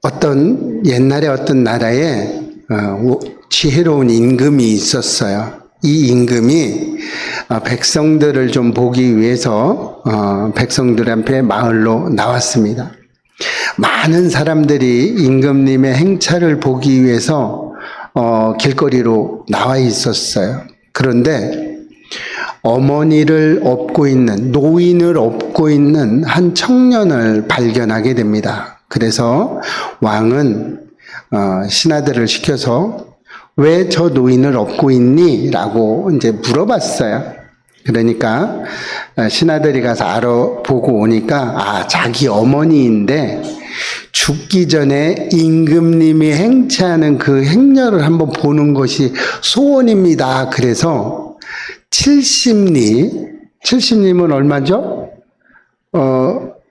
어떤 옛날에 어떤 나라에 지혜로운 임금이 있었어요. 이 임금이 백성들을 좀 보기 위해서 백성들한테 마을로 나왔습니다. 많은 사람들이 임금님의 행차를 보기 위해서 길거리로 나와 있었어요. 그런데 어머니를 업고 있는, 노인을 업고 있는 한 청년을 발견하게 됩니다. 그래서 왕은 신하들을 시켜서 왜 저 노인을 업고 있니? 라고 이제 물어봤어요. 그러니까 신하들이 가서 알아보고 오니까 자기 어머니인데 죽기 전에 임금님이 행차하는 그 행렬을 한번 보는 것이 소원입니다. 그래서 70리면 얼마죠?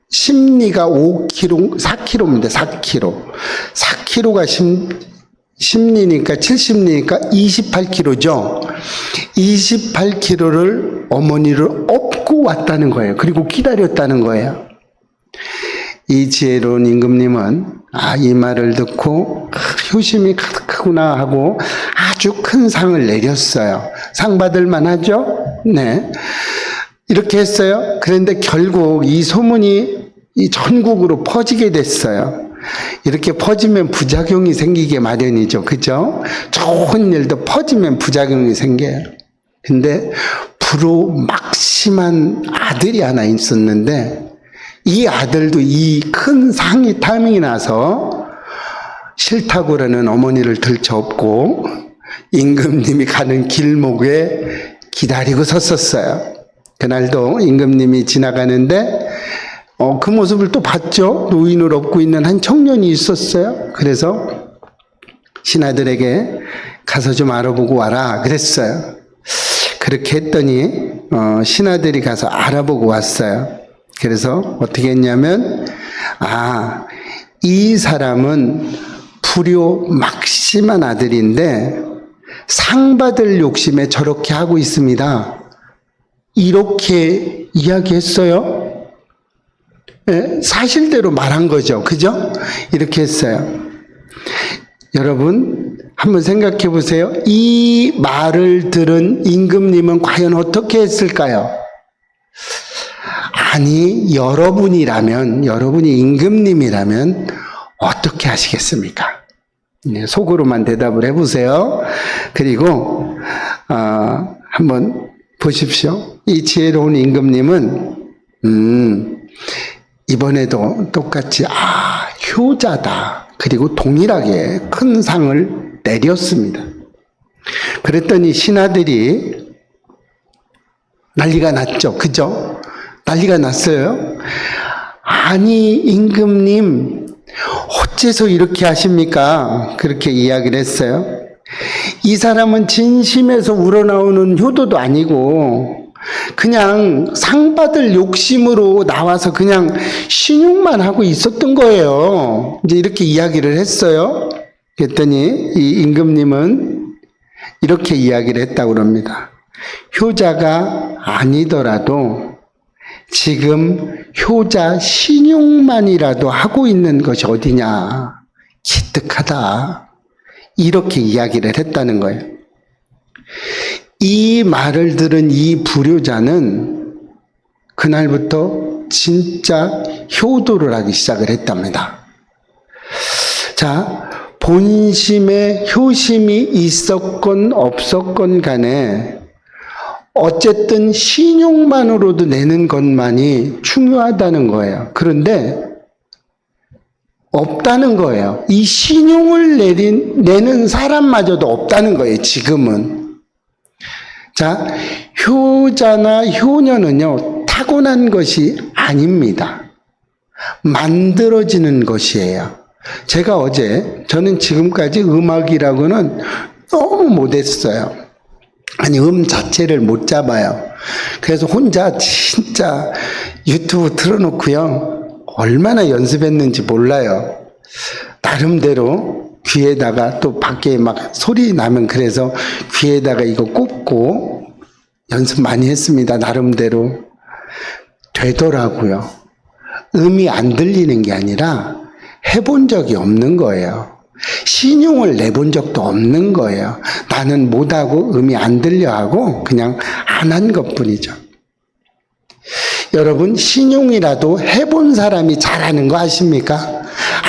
심리가 5km, 4km입니다. 4km가 심리니까 70리니까 28km죠. 28km를 어머니를 업고 왔다는 거예요. 그리고 기다렸다는 거예요. 이 지혜로운 임금님은 이 말을 듣고 효심이 가득하구나 하고 아주 큰 상을 내렸어요. 상 받을 만하죠? 네. 이렇게 했어요. 그런데 결국 이 소문이 이 전국으로 퍼지게 됐어요. 이렇게 퍼지면 부작용이 생기게 마련이죠. 그죠? 좋은 일도 퍼지면 부작용이 생겨요. 근데 막심한 아들이 하나 있었는데 이 아들도 이 큰 상이 타밍이 나서 싫다고 그러는 어머니를 들쳐업고 임금님이 가는 길목에 기다리고 섰었어요. 그날도 임금님이 지나가는데 그 모습을 또 봤죠. 노인을 업고 있는 한 청년이 있었어요. 그래서 신하들에게 가서 좀 알아보고 와라 그랬어요. 그렇게 했더니 신하들이 가서 알아보고 왔어요. 그래서 어떻게 했냐면 이 사람은 막심한 아들인데 상 받을 욕심에 저렇게 하고 있습니다. 이렇게 이야기했어요. 네, 사실대로 말한 거죠. 그죠? 이렇게 했어요. 여러분 한번 생각해 보세요. 이 말을 들은 임금님은 과연 어떻게 했을까요? 아니, 여러분이 임금님이라면 어떻게 하시겠습니까? 네, 속으로만 대답을 해보세요. 그리고 한번 보십시오. 이 지혜로운 임금님은 이번에도 똑같이 효자다. 그리고 동일하게 큰 상을 내렸습니다. 그랬더니 신하들이 난리가 났죠. 그죠? 난리가 났어요. 아니 임금님 어째서 이렇게 하십니까? 그렇게 이야기를 했어요. 이 사람은 진심에서 우러나오는 효도도 아니고 그냥 상 받을 욕심으로 나와서 그냥 신용만 하고 있었던 거예요. 이제 이렇게 이야기를 했어요. 그랬더니 이 임금님은 이렇게 이야기를 했다고 합니다. 효자가 아니더라도 지금 효자 신용만이라도 하고 있는 것이 어디냐. 기특하다. 이렇게 이야기를 했다는 거예요. 이 말을 들은 이 불효자는 그날부터 진짜 효도를 하기 시작을 했답니다. 자, 본심에 효심이 있었건 없었건 간에 어쨌든 신용만으로도 내는 것만이 중요하다는 거예요. 그런데 없다는 거예요. 이 신용을 내는 사람마저도 없다는 거예요, 지금은. 자, 효자나 효녀는요, 타고난 것이 아닙니다. 만들어지는 것이에요. 저는 지금까지 음악이라고는 너무 못했어요. 아니, 자체를 못 잡아요. 그래서 혼자 진짜 유튜브 틀어놓고요. 얼마나 연습했는지 몰라요. 나름대로 귀에다가 또 밖에 막 소리 나면 그래서 귀에다가 이거 꽂고 연습 많이 했습니다. 나름대로. 되더라고요. 음이 안 들리는 게 아니라 해본 적이 없는 거예요. 신용을 내본 적도 없는 거예요. 나는 못하고 음이 안 들려 하고 그냥 안 한 것뿐이죠. 여러분, 신용이라도 해본 사람이 잘하는 거 아십니까?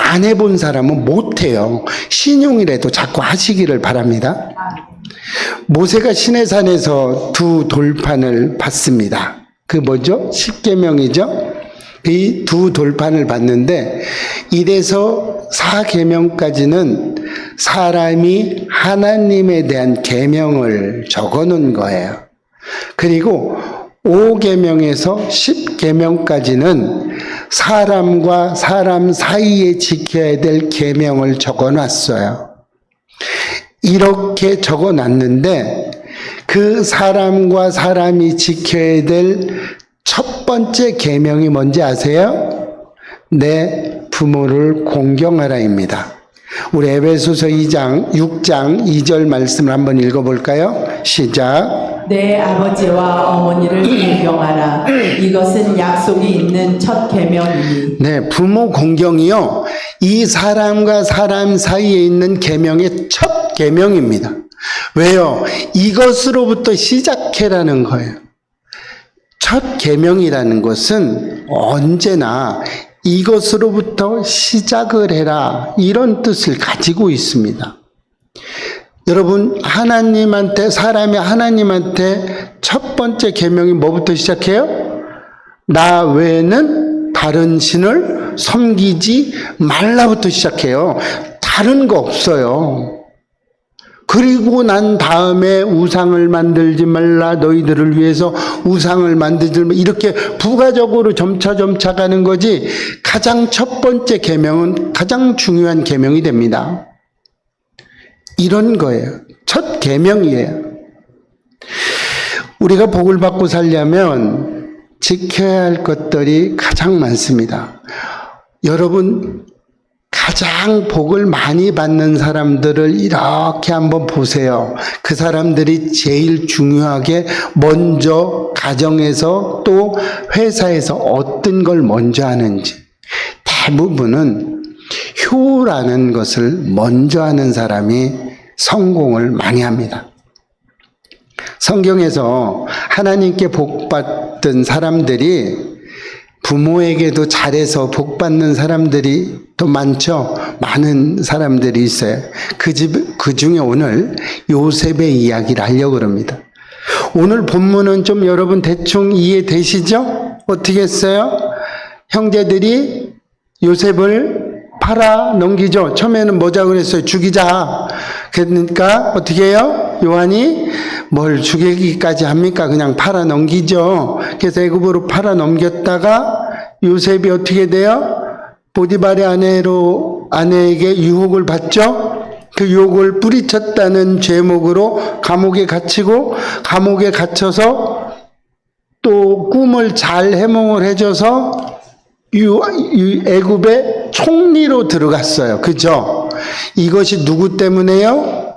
안 해본 사람은 못해요. 신용이라도 자꾸 하시기를 바랍니다. 모세가 시내산에서 두 돌판을 받습니다. 그 뭐죠? 십계명이죠? 이 두 돌판을 받는데 1에서 4계명까지는 사람이 하나님에 대한 계명을 적어 놓은 거예요. 그리고 5계명에서 10계명까지는 사람과 사람 사이에 지켜야 될 계명을 적어 놨어요. 이렇게 적어 놨는데 그 사람과 사람이 지켜야 될 첫 번째 계명이 뭔지 아세요? 내 부모를 공경하라입니다. 우리 에베소서 6장 2절 말씀을 한번 읽어볼까요? 시작. 내 아버지와 어머니를 공경하라. 이것은 약속이 있는 첫 계명이니. 네, 부모 공경이요. 이 사람과 사람 사이에 있는 계명의 첫 계명입니다. 왜요? 이것으로부터 시작해라는 거예요. 첫 계명이라는 것은 언제나 이것으로부터 시작을 해라, 이런 뜻을 가지고 있습니다. 여러분, 사람이 하나님한테 첫 번째 계명이 뭐부터 시작해요? 나 외에는 다른 신을 섬기지 말라부터 시작해요. 다른 거 없어요. 그리고 난 다음에 우상을 만들지 말라, 너희들을 위해서 우상을 만들지 말라, 이렇게 부가적으로 점차 가는 거지, 가장 첫 번째 계명은 가장 중요한 계명이 됩니다. 이런 거예요. 첫 계명이에요. 우리가 복을 받고 살려면 지켜야 할 것들이 가장 많습니다. 여러분, 가장 복을 많이 받는 사람들을 이렇게 한번 보세요. 그 사람들이 제일 중요하게 먼저 가정에서 또 회사에서 어떤 걸 먼저 하는지, 대부분은 효라는 것을 먼저 하는 사람이 성공을 많이 합니다. 성경에서 하나님께 복받던 사람들이 부모에게도 잘해서 복받는 사람들이 또 많죠. 많은 사람들이 있어요. 그 중에 오늘 요셉의 이야기를 하려고 합니다. 오늘 본문은 좀 여러분 대충 이해되시죠? 어떻게 했어요? 형제들이 요셉을 팔아 넘기죠. 처음에는 뭐라고 그랬어요? 죽이자. 그러니까 어떻게 해요? 요한이 뭘 죽이기까지 합니까? 그냥 팔아 넘기죠. 그래서 애굽으로 팔아 넘겼다가 요셉이 어떻게 돼요? 보디발의 아내에게 유혹을 받죠. 그 유혹을 뿌리쳤다는 죄목으로 감옥에 갇히고, 감옥에 갇혀서 또 꿈을 잘 해몽을 해줘서 애굽의 총리로 들어갔어요. 그죠? 이것이 누구 때문에요?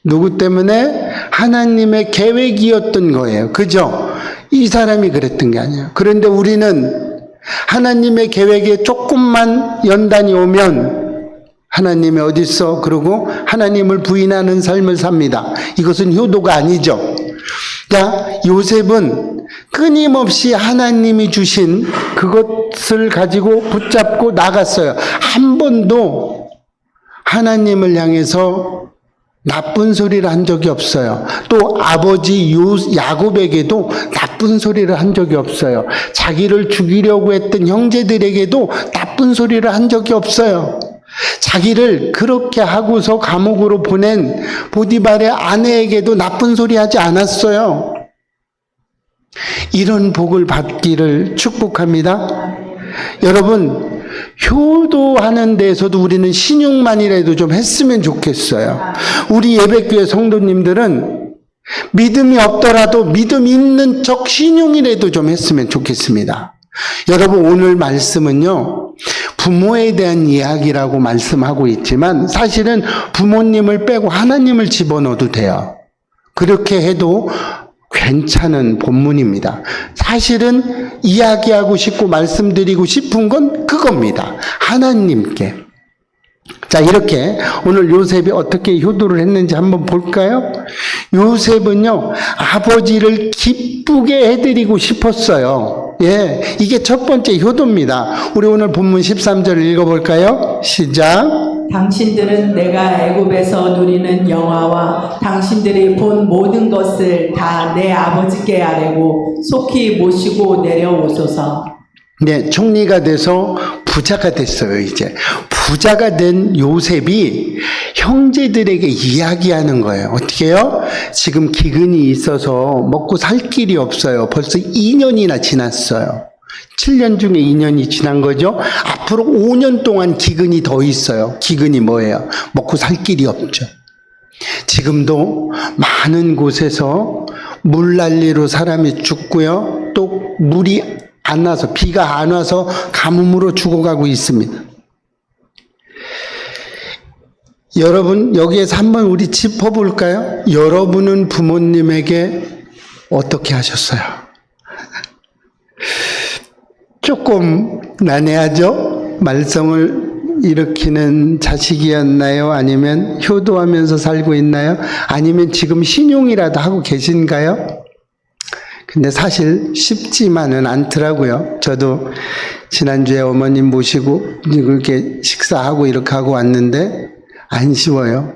누구 때문에? 하나님의 계획이었던 거예요. 그죠? 이 사람이 그랬던 게 아니에요. 그런데 우리는 하나님의 계획에 조금만 연단이 오면 하나님이 어디 있어? 그러고 하나님을 부인하는 삶을 삽니다. 이것은 효도가 아니죠. 그러니까 요셉은 끊임없이 하나님이 주신 그것을 가지고 붙잡고 나갔어요. 한 번도 하나님을 향해서 나쁜 소리를 한 적이 없어요. 또 아버지 야곱에게도 나쁜 소리를 한 적이 없어요. 자기를 죽이려고 했던 형제들에게도 나쁜 소리를 한 적이 없어요. 자기를 그렇게 하고서 감옥으로 보낸 보디발의 아내에게도 나쁜 소리 하지 않았어요. 이런 복을 받기를 축복합니다. 여러분, 효도하는 데에서도 우리는 신용만이라도 좀 했으면 좋겠어요. 우리 예배교회 성도님들은 믿음이 없더라도 믿음 있는 척 신용이라도 좀 했으면 좋겠습니다. 여러분, 오늘 말씀은요, 부모에 대한 이야기라고 말씀하고 있지만 사실은 부모님을 빼고 하나님을 집어넣어도 돼요. 그렇게 해도 괜찮은 본문입니다. 사실은 이야기하고 싶고 말씀드리고 싶은 건 그겁니다. 하나님께. 자, 이렇게 오늘 요셉이 어떻게 효도를 했는지 한번 볼까요? 요셉은요, 아버지를 기쁘게 해드리고 싶었어요. 예, 이게 첫 번째 효도입니다. 우리 오늘 본문 13절 읽어볼까요? 시작. 당신들은 내가 애굽에서 누리는 영화와 당신들이 본 모든 것을 다 내 아버지께 아뢰고 속히 모시고 내려오소서. 네, 총리가 돼서 부자가 됐어요, 이제. 부자가 된 요셉이 형제들에게 이야기하는 거예요. 어떻게 해요? 지금 기근이 있어서 먹고 살 길이 없어요. 벌써 2년이나 지났어요. 7년 중에 2년이 지난 거죠. 앞으로 5년 동안 기근이 더 있어요. 기근이 뭐예요? 먹고 살 길이 없죠. 지금도 많은 곳에서 물난리로 사람이 죽고요. 또 물이 안 와서, 비가 안 와서 가뭄으로 죽어가고 있습니다. 여러분, 여기에서 한번 우리 짚어볼까요? 여러분은 부모님에게 어떻게 하셨어요? 조금 난해하죠? 말썽을 일으키는 자식이었나요? 아니면 효도하면서 살고 있나요? 아니면 지금 신용이라도 하고 계신가요? 근데 사실 쉽지만은 않더라고요. 저도 지난주에 어머님 모시고 이렇게 식사하고 이렇게 하고 왔는데 안 쉬워요.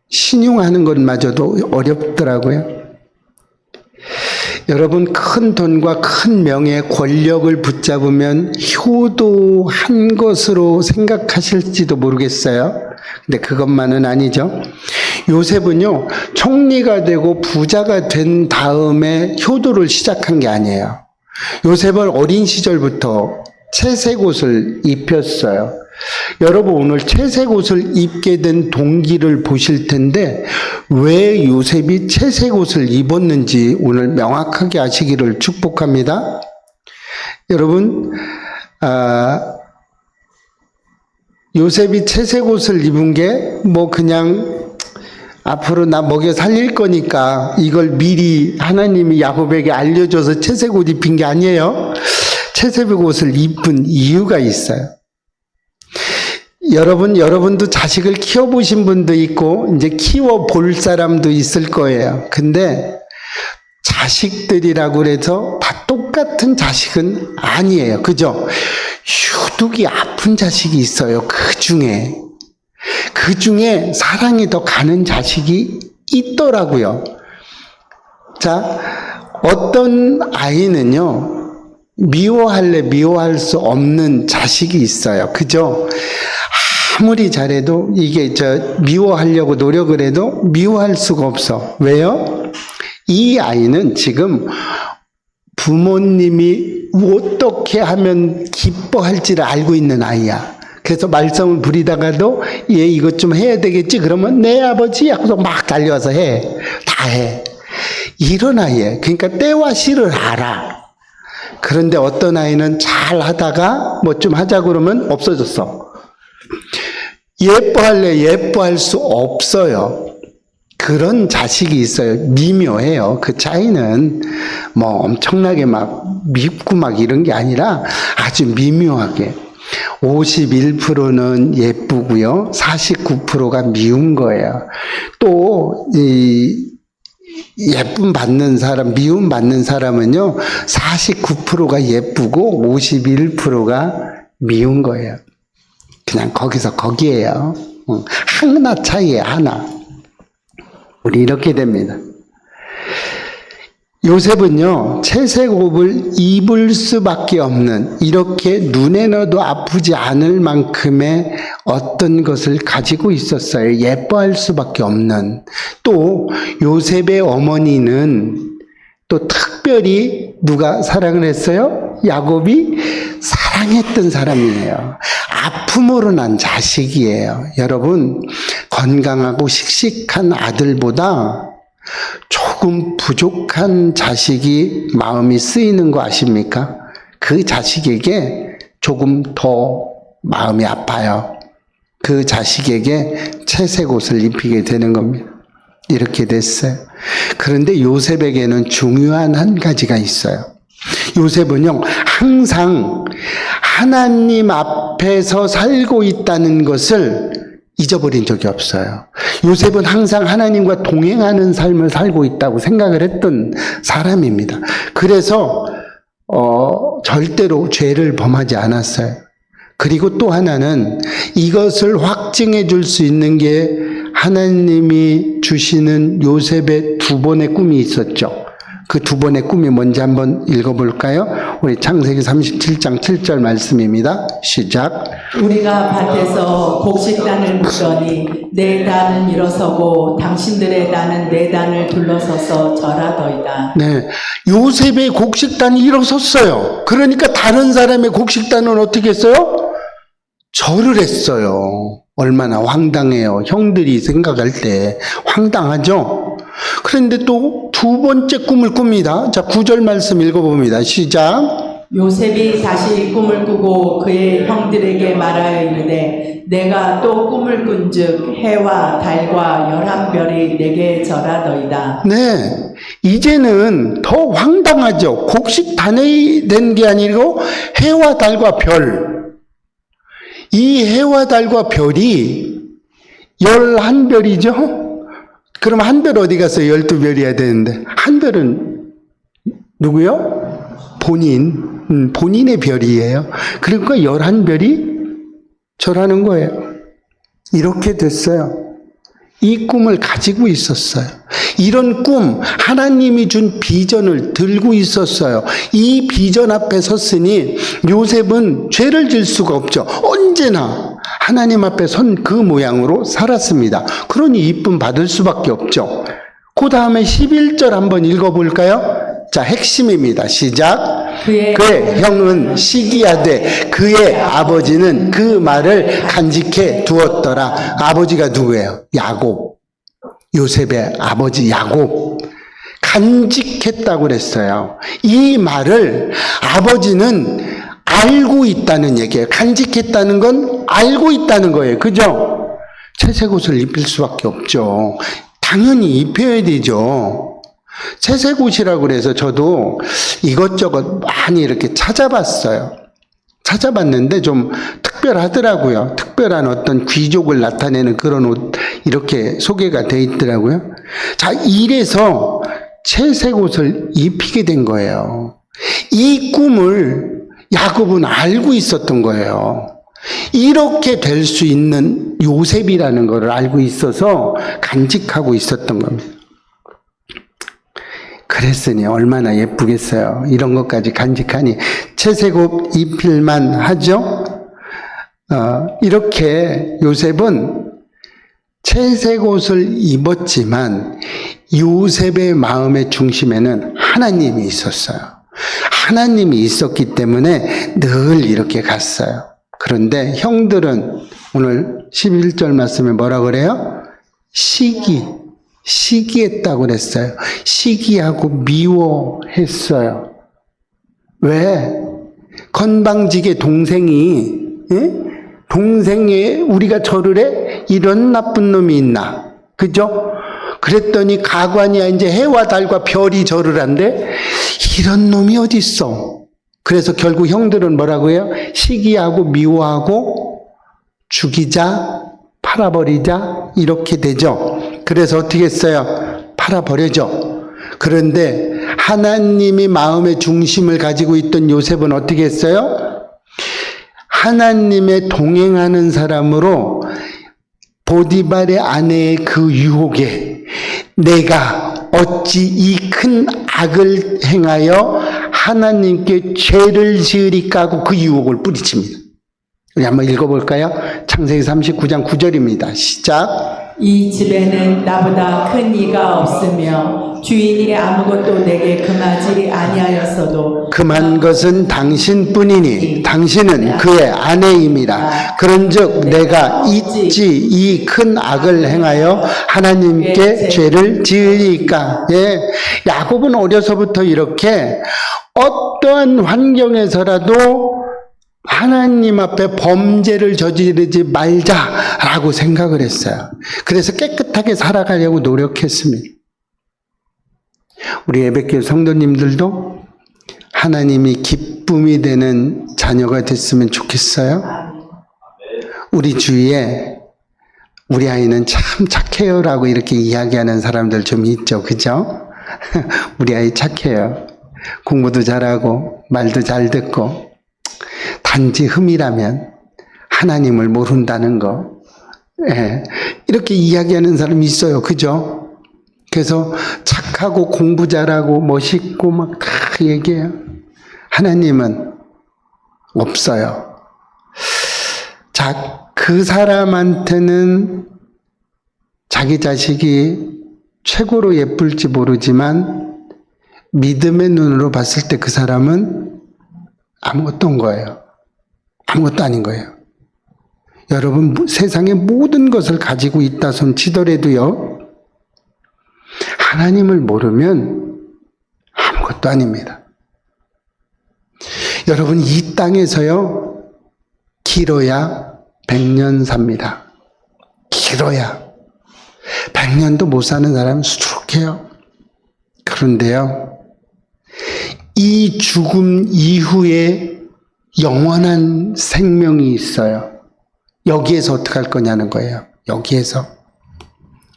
신용하는 것마저도 어렵더라고요. 여러분, 큰 돈과 큰 명예, 권력을 붙잡으면 효도한 것으로 생각하실지도 모르겠어요. 근데 그것만은 아니죠. 요셉은요, 총리가 되고 부자가 된 다음에 효도를 시작한 게 아니에요. 요셉은 어린 시절부터 채색 옷을 입혔어요. 여러분, 오늘 채색 옷을 입게 된 동기를 보실 텐데 왜 요셉이 채색 옷을 입었는지 오늘 명확하게 아시기를 축복합니다. 여러분, 요셉이 채색 옷을 입은 게 뭐 그냥 앞으로 나 먹여 살릴 거니까 이걸 미리 하나님이 야곱에게 알려줘서 채색 옷 입힌 게 아니에요. 채색 옷을 입은 이유가 있어요. 여러분도 자식을 키워보신 분도 있고, 이제 키워볼 사람도 있을 거예요. 근데 자식들이라고 그래서 다 똑같은 자식은 아니에요. 그죠? 유독이 아픈 자식이 있어요. 그 중에 사랑이 더 가는 자식이 있더라고요. 자, 어떤 아이는요, 미워할 수 없는 자식이 있어요. 그죠? 아무리 잘해도 이게 미워하려고 노력을 해도 미워할 수가 없어. 왜요? 이 아이는 지금 부모님이 어떻게 하면 기뻐할지를 알고 있는 아이야. 그래서 말썽을 부리다가도 얘 이것 좀 해야 되겠지? 그러면 네 아버지 하고서 막 달려와서 해. 다 해. 이런 아이예요. 그러니까 때와 시를 알아. 그런데 어떤 아이는 잘 하다가 뭐 좀 하자 그러면 없어졌어. 예뻐할 수 없어요. 그런 자식이 있어요. 미묘해요. 그 차이는 뭐 엄청나게 막 밉고 막 이런 게 아니라 아주 미묘하게 51%는 예쁘고요. 49%가 미운 거예요. 또 미움 받는 사람은요, 49%가 예쁘고 51%가 미운 거예요. 그냥 거기에요. 하나 차이에 하나. 우리 이렇게 됩니다. 요셉은요, 채색 옷을 입을 수밖에 없는, 이렇게 눈에 넣어도 아프지 않을 만큼의 어떤 것을 가지고 있었어요. 예뻐할 수밖에 없는. 또 요셉의 어머니는 또 특별히 누가 사랑을 했어요? 야곱이 사랑했던 사람이에요. 아픔으로 난 자식이에요. 여러분, 건강하고 씩씩한 아들보다 조금 부족한 자식이 마음이 쓰이는 거 아십니까? 그 자식에게 조금 더 마음이 아파요. 그 자식에게 채색 옷을 입히게 되는 겁니다. 이렇게 됐어요. 그런데 요셉에게는 중요한 한 가지가 있어요. 요셉은요, 항상 하나님 앞에서 살고 있다는 것을 잊어버린 적이 없어요. 요셉은 항상 하나님과 동행하는 삶을 살고 있다고 생각을 했던 사람입니다. 그래서 절대로 죄를 범하지 않았어요. 그리고 또 하나는 이것을 확증해 줄 수 있는 게 하나님이 주시는 요셉의 두 번의 꿈이 있었죠. 그 두 번의 꿈이 뭔지 한번 읽어볼까요? 우리 창세기 37장 7절 말씀입니다. 시작. 우리가 밭에서 곡식단을 묻더니 내 단은 일어서고 당신들의 단은 내 단을 둘러서서 절하더이다. 네, 요셉의 곡식단이 일어섰어요. 그러니까 다른 사람의 곡식단은 어떻게 했어요? 절을 했어요. 얼마나 황당해요. 형들이 생각할 때 황당하죠? 그런데 또 두 번째 꿈을 꿉니다. 자, 9절 말씀 읽어봅니다. 시작. 요셉이 다시 꿈을 꾸고 그의 형들에게 말하여 이르되 내가 또 꿈을 꾼즉 해와 달과 11별이 내게 절하더이다. 네, 이제는 더 황당하죠. 곡식단이 된 게 아니고 해와 달과 별. 이 해와 달과 별이 11별이죠? 그럼 한 별 어디 갔어요? 12별이어야 되는데. 한 별은 누구요? 본인의 별이에요. 그러니까 11별이 절하는 거예요. 이렇게 됐어요. 이 꿈을 가지고 있었어요. 이런 꿈, 하나님이 준 비전을 들고 있었어요. 이 비전 앞에 섰으니 요셉은 죄를 질 수가 없죠. 언제나 하나님 앞에 선 그 모양으로 살았습니다. 그러니 이쁨 받을 수밖에 없죠. 그 다음에 11절 한번 읽어볼까요? 자, 핵심입니다. 시작. 그의 형은 시기하되 그의 아버지는 그 말을 간직해 두었더라. 아버지가 누구예요? 야곱. 요셉의 아버지 야곱. 간직했다고 그랬어요. 이 말을 아버지는 알고 있다는 얘기예요. 간직했다는 건 알고 있다는 거예요. 그죠? 채색 옷을 입힐 수밖에 없죠. 당연히 입혀야 되죠. 채색 옷이라고 그래서 저도 이것저것 많이 이렇게 찾아봤어요. 찾아봤는데 좀 특별하더라고요. 특별한 어떤 귀족을 나타내는 그런 옷 이렇게 소개가 돼 있더라고요. 자, 이래서 채색 옷을 입히게 된 거예요. 이 꿈을 야곱은 알고 있었던 거예요. 이렇게 될 수 있는 요셉이라는 것을 알고 있어서 간직하고 있었던 겁니다. 그랬으니 얼마나 예쁘겠어요. 이런 것까지 간직하니 채색 옷 입힐만 하죠. 이렇게 요셉은 채색 옷을 입었지만 요셉의 마음의 중심에는 하나님이 있었어요. 하나님이 있었기 때문에 늘 이렇게 갔어요. 그런데 형들은 오늘 11절 말씀에 뭐라 그래요? 시기했다고 그랬어요. 시기하고 미워했어요. 왜? 건방지게 동생이, 동생이 우리가 절을 해? 이런 나쁜 놈이 있나? 그죠? 그랬더니 가관이야 이제 해와 달과 별이 절을 한대? 이런 놈이 어디 있어? 그래서 결국 형들은 뭐라고 해요? 시기하고 미워하고 죽이자, 팔아버리자 이렇게 되죠. 그래서 어떻게 했어요? 팔아버려죠. 그런데 하나님이 마음의 중심을 가지고 있던 요셉은 어떻게 했어요? 하나님의 동행하는 사람으로 보디발의 아내의 그 유혹에 내가 어찌 이 큰 악을 행하여 하나님께 죄를 지으리까 하고 그 유혹을 뿌리칩니다. 우리 한번 읽어볼까요? 창세기 39장 9절입니다. 시작. 이 집에는 나보다 큰 이가 없으며 주인이 아무것도 내게 금하지 아니하였어도 금한 것은 당신뿐이니 당신은 그의 아내임이라. 그런즉 내가 어찌 이 큰 악을 행하여 하나님께 죄를 지으리까. 예, 야곱은 어려서부터 이렇게 어떠한 환경에서라도 하나님 앞에 범죄를 저지르지 말자 라고 생각을 했어요. 그래서 깨끗하게 살아가려고 노력했습니다. 우리 예배교회 성도님들도 하나님이 기쁨이 되는 자녀가 됐으면 좋겠어요. 우리 주위에 우리 아이는 참 착해요라고 이렇게 이야기하는 사람들 좀 있죠. 그죠? 우리 아이 착해요. 공부도 잘하고 말도 잘 듣고 단지 흠이라면 하나님을 모른다는 거. 예, 이렇게 이야기하는 사람이 있어요. 그죠? 그래서 착하고 공부 잘하고 멋있고 막 다 얘기해요. 하나님은 없어요. 자, 그 사람한테는 자기 자식이 최고로 예쁠지 모르지만 믿음의 눈으로 봤을 때 그 사람은 아무것도 온 거예요. 아무것도 아닌 거예요. 여러분, 세상의 모든 것을 가지고 있다 손 치더라도요, 하나님을 모르면 아무것도 아닙니다. 여러분, 이 땅에서요, 길어야 100년 삽니다. 길어야. 100년도 못 사는 사람은 수두룩해요. 그런데요, 이 죽음 이후에 영원한 생명이 있어요. 여기에서 어떻게 할 거냐는 거예요. 여기에서.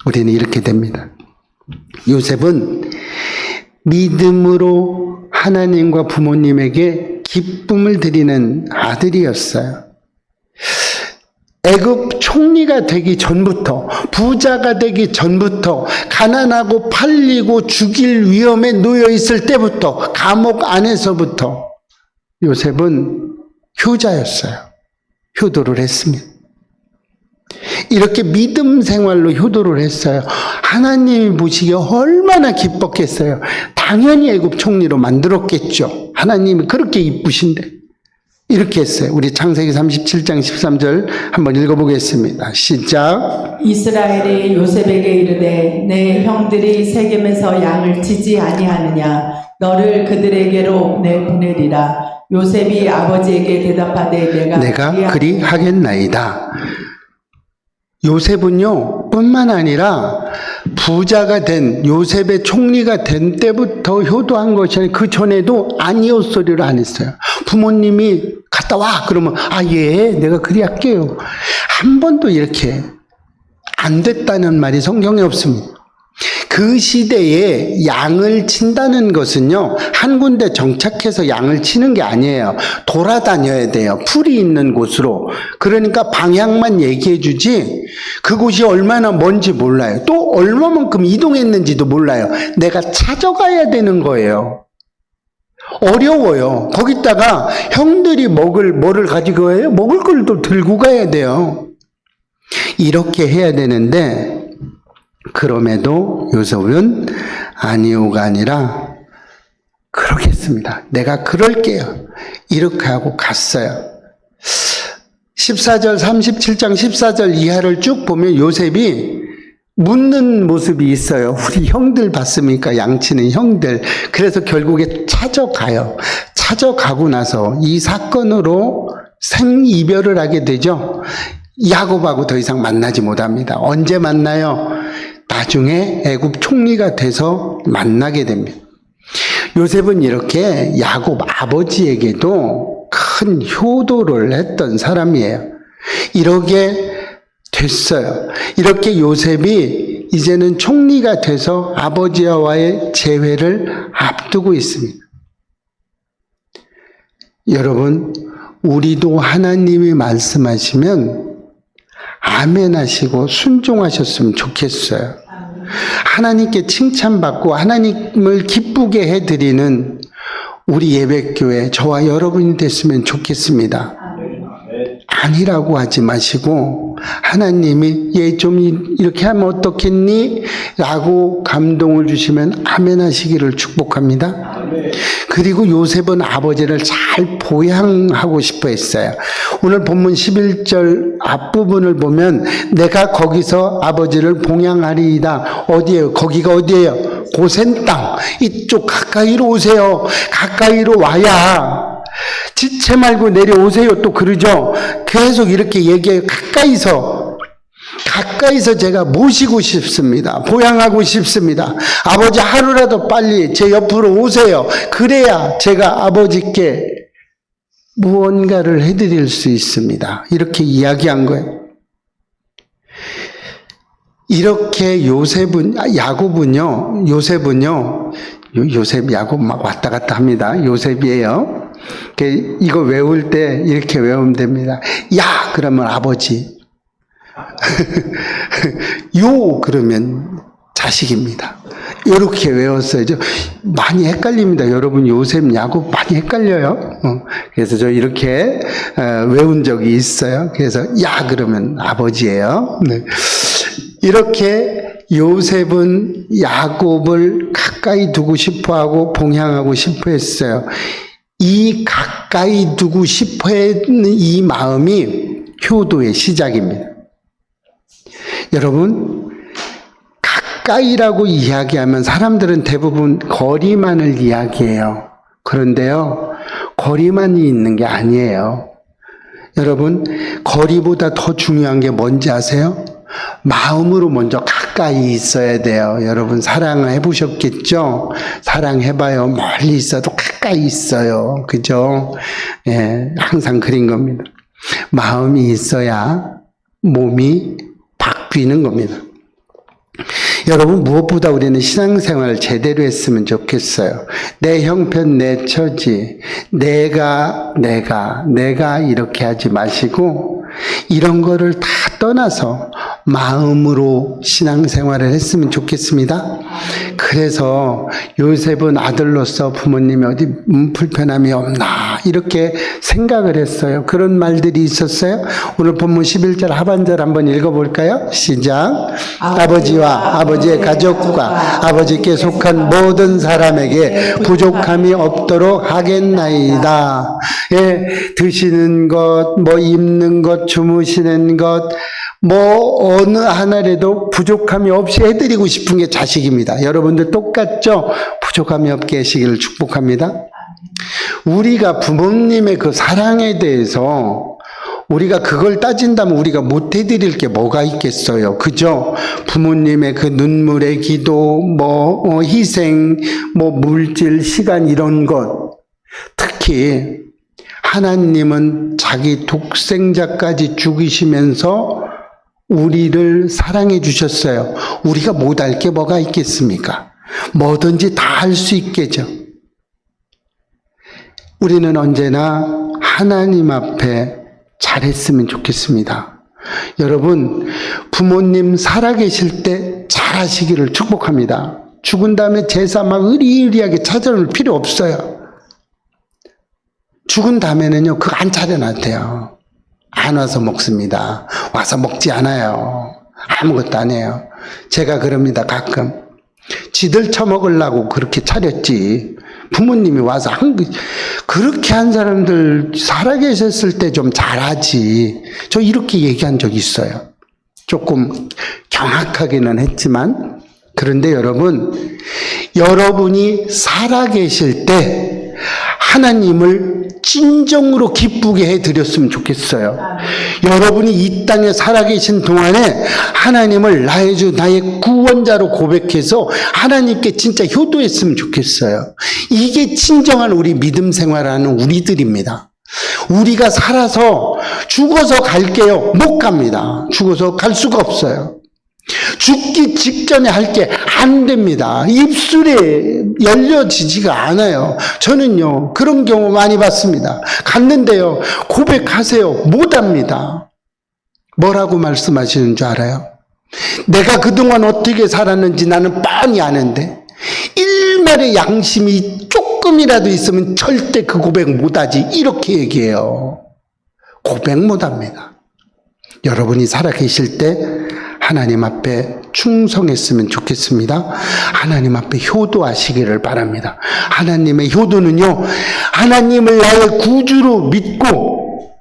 우리는 이렇게 됩니다. 요셉은 믿음으로 하나님과 부모님에게 기쁨을 드리는 아들이었어요. 애굽 총리가 되기 전부터, 부자가 되기 전부터, 가난하고 팔리고 죽일 위험에 놓여 있을 때부터, 감옥 안에서부터 요셉은 효자였어요. 효도를 했습니다. 이렇게 믿음 생활로 효도를 했어요. 하나님이 보시기에 얼마나 기뻤겠어요. 당연히 애굽 총리로 만들었겠죠. 하나님이 그렇게 이쁘신데. 이렇게 했어요. 우리 창세기 37장 13절 한번 읽어보겠습니다. 시작. 이스라엘이 요셉에게 이르되 내 형들이 세겜에서 양을 치지 아니하느냐 너를 그들에게로 내보내리라. 요셉이 아버지에게 대답하되 내가 그리 하겠나이다. 요셉은요, 뿐만 아니라 부자가 된, 요셉의 총리가 된 때부터 효도한 것이 아니라 그 전에도 아니요 소리를 안 했어요. 부모님이 갔다 와! 그러면, 예, 내가 그리 할게요. 한 번도 이렇게 안 됐다는 말이 성경에 없습니다. 그 시대에 양을 친다는 것은요, 한 군데 정착해서 양을 치는 게 아니에요. 돌아다녀야 돼요. 풀이 있는 곳으로. 그러니까 방향만 얘기해 주지, 그곳이 얼마나 먼지 몰라요. 또 얼마만큼 이동했는지도 몰라요. 내가 찾아가야 되는 거예요. 어려워요. 거기다가 형들이 뭐를 가지고 가요? 먹을 걸 또 들고 가야 돼요. 이렇게 해야 되는데, 그럼에도 요셉은 아니오가 아니라 그러겠습니다. 내가 그럴게요. 이렇게 하고 갔어요. 14절 37장 14절 이하를 쭉 보면 요셉이 묻는 모습이 있어요. 우리 형들 봤습니까? 양치는 형들. 그래서 결국에 찾아가요. 찾아가고 나서 이 사건으로 생이별을 하게 되죠. 야곱하고 더 이상 만나지 못합니다. 언제 만나요? 나중에 애굽 총리가 돼서 만나게 됩니다. 요셉은 이렇게 야곱 아버지에게도 큰 효도를 했던 사람이에요. 이렇게 됐어요. 이렇게 요셉이 이제는 총리가 돼서 아버지와의 재회를 앞두고 있습니다. 여러분, 우리도 하나님이 말씀하시면 아멘 하시고 순종하셨으면 좋겠어요. 하나님께 칭찬받고 하나님을 기쁘게 해드리는 우리 예배교회 저와 여러분이 됐으면 좋겠습니다. 아니라고 하지 마시고 하나님이 좀 이렇게 하면 어떻겠니? 라고 감동을 주시면 아멘 하시기를 축복합니다. 그리고 요셉은 아버지를 잘 보양하고 싶어 했어요. 오늘 본문 11절 앞부분을 보면 내가 거기서 아버지를 봉양하리이다. 어디에요? 거기가 어디에요? 고센 땅. 이쪽 가까이로 오세요. 가까이로 와야 지체 말고 내려오세요. 또 그러죠. 계속 이렇게 얘기해요. 가까이서 가까이서 제가 모시고 싶습니다. 보양하고 싶습니다. 아버지 하루라도 빨리 제 옆으로 오세요. 그래야 제가 아버지께 무언가를 해드릴 수 있습니다. 이렇게 이야기한 거예요. 이렇게 야곱은요, 요셉, 야곱 막 왔다 갔다 합니다. 요셉이에요. 이거 외울 때 이렇게 외우면 됩니다. 야! 그러면 아버지. 요! 그러면 자식입니다. 이렇게 외웠어요. 많이 헷갈립니다. 여러분, 요셉, 야곱 많이 헷갈려요. 그래서 저 이렇게 외운 적이 있어요. 그래서 야! 그러면 아버지예요. 네. 이렇게 요셉은 야곱을 가까이 두고 싶어하고 봉양하고 싶어 했어요. 이 가까이 두고 싶어 했는 이 마음이 효도의 시작입니다. 여러분, 가까이라고 이야기하면 사람들은 대부분 거리만을 이야기해요. 그런데요, 거리만이 있는 게 아니에요. 여러분, 거리보다 더 중요한 게 뭔지 아세요? 마음으로 먼저 가까이 있어야 돼요. 여러분 사랑해 보셨겠죠? 사랑해봐요. 멀리 있어도 가까이 있어요. 그죠? 예, 항상 그린 겁니다. 마음이 있어야 몸이 바뀌는 겁니다. 여러분 무엇보다 우리는 신앙생활을 제대로 했으면 좋겠어요. 내 형편, 내 처지, 내가 이렇게 하지 마시고 이런 거를 다 떠나서 마음으로 신앙생활을 했으면 좋겠습니다. 그래서 요셉은 아들로서 부모님이 어디 불편함이 없나 이렇게 생각을 했어요. 그런 말들이 있었어요. 오늘 본문 11절 하반절 한번 읽어볼까요? 시작. 아버지와 아버지의 가족과 아버지께 속한 모든 사람에게 부족함이 없도록 하겠나이다. 예, 드시는 것, 뭐 입는 것, 주무시는 것, 뭐 어느 하나라도 부족함이 없이 해드리고 싶은 게 자식입니다. 여러분들 똑같죠? 부족함이 없게 하시기를 축복합니다. 우리가 부모님의 그 사랑에 대해서 우리가 그걸 따진다면 우리가 못 해드릴 게 뭐가 있겠어요. 그죠? 부모님의 그 눈물의 기도, 희생, 물질, 시간 이런 것. 특히 하나님은 자기 독생자까지 죽이시면서 우리를 사랑해 주셨어요. 우리가 못할 게 뭐가 있겠습니까? 뭐든지 다 할 수 있겠죠. 우리는 언제나 하나님 앞에 잘했으면 좋겠습니다. 여러분, 부모님 살아계실 때 잘하시기를 축복합니다. 죽은 다음에 제사 막 의리의리하게 찾아올 필요 없어요. 죽은 다음에는요, 그거 안 차려놨대요. 안 와서 먹습니다. 와서 먹지 않아요. 아무것도 안 해요. 제가 그럽니다, 가끔. 지들 처먹으려고 그렇게 차렸지. 부모님이 와서 그렇게 한 사람들 살아계셨을 때 좀 잘하지. 저 이렇게 얘기한 적 있어요. 조금 경악하기는 했지만. 그런데 여러분, 여러분이 살아계실 때 하나님을 진정으로 기쁘게 해드렸으면 좋겠어요. 여러분이 이 땅에 살아계신 동안에 하나님을 나의 주, 나의 구원자로 고백해서 하나님께 진짜 효도했으면 좋겠어요. 이게 진정한 우리 믿음 생활하는 우리들입니다. 우리가 살아서 죽어서 갈게요. 못 갑니다. 죽어서 갈 수가 없어요. 죽기 직전에 할 게 안 됩니다. 입술에 열려지지가 않아요. 저는요, 그런 경우 많이 봤습니다. 갔는데요, 고백하세요. 못 합니다. 뭐라고 말씀하시는 줄 알아요? 내가 그동안 어떻게 살았는지 나는 뻔히 아는데, 일말의 양심이 조금이라도 있으면 절대 그 고백 못 하지. 이렇게 얘기해요. 고백 못 합니다. 여러분이 살아계실 때 하나님 앞에 충성했으면 좋겠습니다. 하나님 앞에 효도하시기를 바랍니다. 하나님의 효도는요, 하나님을 나의 구주로 믿고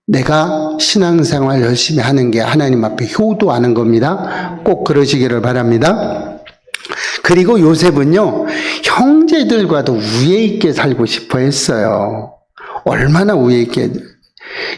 내가 신앙생활 열심히 하는 게 하나님 앞에 효도하는 겁니다. 꼭 그러시기를 바랍니다. 그리고 요셉은요, 형제들과도 우애 있게 살고 싶어 했어요. 얼마나 우애 있게.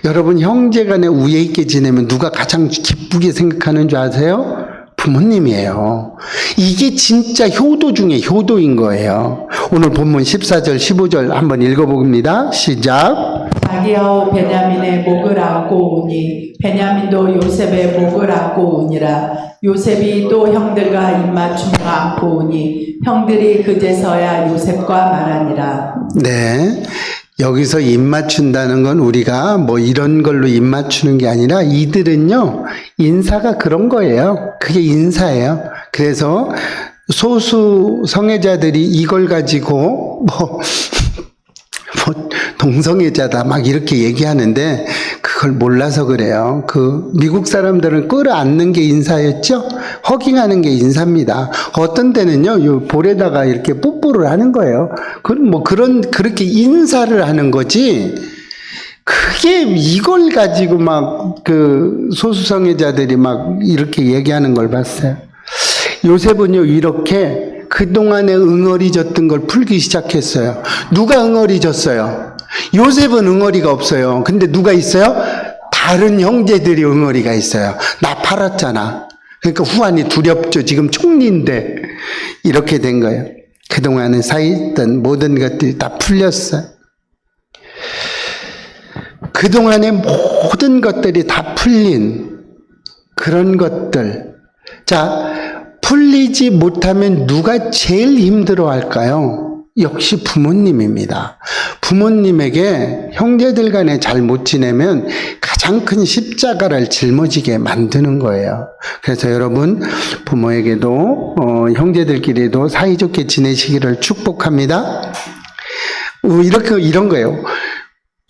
여러분 형제간에 우애 있게 지내면 누가 가장 기쁘게 생각하는 줄 아세요? 부모님이에요. 이게 진짜 효도 중에 효도인 거예요. 오늘 본문 14절 15절 한번 읽어봅니다. 시작. 자기여 베냐민의 목을 안고 우니 베냐민도 요셉의 목을 안고 우니라. 요셉이 또 형들과 입맞춤을 안고 우니 형들이 그제서야 요셉과 말하니라. 네. 여기서 입 맞춘다는 건 우리가 뭐 이런 걸로 입 맞추는 게 아니라 이들은요, 인사가 그런 거예요. 그게 인사예요. 그래서 소수 성애자들이 이걸 가지고 뭐 동성애자다 막 이렇게 얘기하는데 그걸 몰라서 그래요. 그 미국 사람들은 끌어안는 게 인사였죠? 허깅하는 게 인사입니다. 어떤 때는요, 요 볼에다가 이렇게 뽀뽀를 하는 거예요. 그렇게 인사를 하는 거지. 그게 이걸 가지고 막 그 소수성애자들이 막 이렇게 얘기하는 걸 봤어요. 요셉은요, 이렇게 그동안에 응어리졌던 걸 풀기 시작했어요. 누가 응어리졌어요? 요셉은 응어리가 없어요. 근데 누가 있어요? 다른 형제들이 응어리가 있어요. 나 팔았잖아. 그러니까 후환이 두렵죠. 지금 총리인데. 이렇게 된 거예요. 그동안에 쌓였던 모든 것들이 다 풀렸어요. 그동안의 모든 것들이 다 풀린 그런 것들. 자, 풀리지 못하면 누가 제일 힘들어 할까요? 역시 부모님입니다. 부모님에게 형제들 간에 잘 못 지내면 가장 큰 십자가를 짊어지게 만드는 거예요. 그래서 여러분, 부모에게도, 형제들끼리도 사이좋게 지내시기를 축복합니다. 이런 거예요.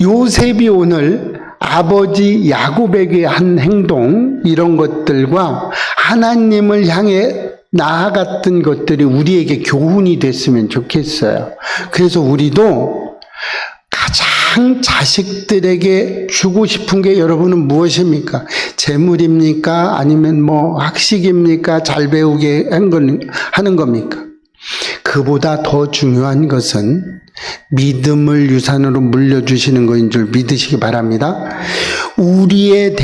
요셉이 오늘 아버지 야곱에게 한 행동, 이런 것들과 하나님을 향해 나아갔던 것들이 우리에게 교훈이 됐으면 좋겠어요. 그래서 우리도 가장 자식들에게 주고 싶은 게 여러분은 무엇입니까? 재물입니까? 아니면 뭐 학식입니까? 잘 배우게 하는 겁니까? 그보다 더 중요한 것은 믿음을 유산으로 물려주시는 것인 줄 믿으시기 바랍니다. 우리의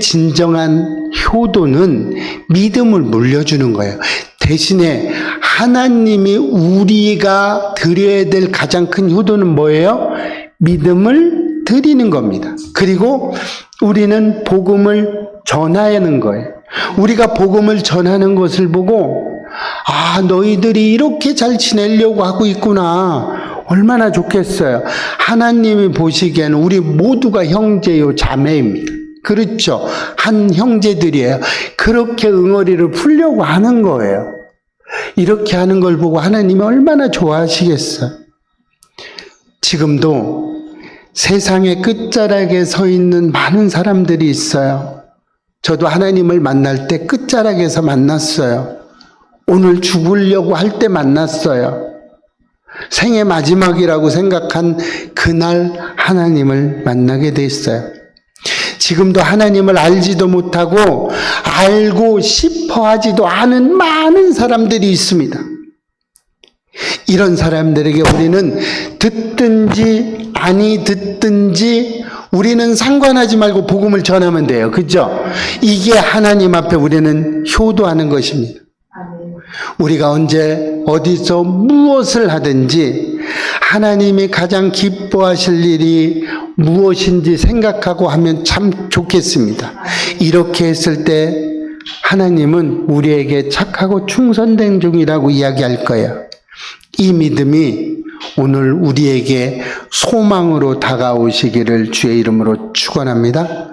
진정한 효도는 믿음을 물려주는 거예요. 대신에 하나님이 우리가 드려야 될 가장 큰 효도는 뭐예요? 믿음을 드리는 겁니다. 그리고 우리는 복음을 전하는 거예요. 우리가 복음을 전하는 것을 보고 아, 너희들이 이렇게 잘 지내려고 하고 있구나. 얼마나 좋겠어요. 하나님이 보시기에는 우리 모두가 형제요 자매입니다. 그렇죠. 한 형제들이에요. 그렇게 응어리를 풀려고 하는 거예요. 이렇게 하는 걸 보고 하나님이 얼마나 좋아하시겠어요. 지금도 세상의 끝자락에 서 있는 많은 사람들이 있어요. 저도 하나님을 만날 때 끝자락에서 만났어요. 오늘 죽으려고 할 때 만났어요. 생애 마지막이라고 생각한 그날 하나님을 만나게 됐어요. 지금도 하나님을 알지도 못하고 알고 싶어 하지도 않은 많은 사람들이 있습니다. 이런 사람들에게 우리는 듣든지 아니 듣든지 우리는 상관하지 말고 복음을 전하면 돼요. 그죠? 이게 하나님 앞에 우리는 효도하는 것입니다. 우리가 언제 어디서 무엇을 하든지 하나님이 가장 기뻐하실 일이 무엇인지 생각하고 하면 참 좋겠습니다. 이렇게 했을 때 하나님은 우리에게 착하고 충성된 종이라고 이야기할 거예요. 이 믿음이 오늘 우리에게 소망으로 다가오시기를 주의 이름으로 축원합니다.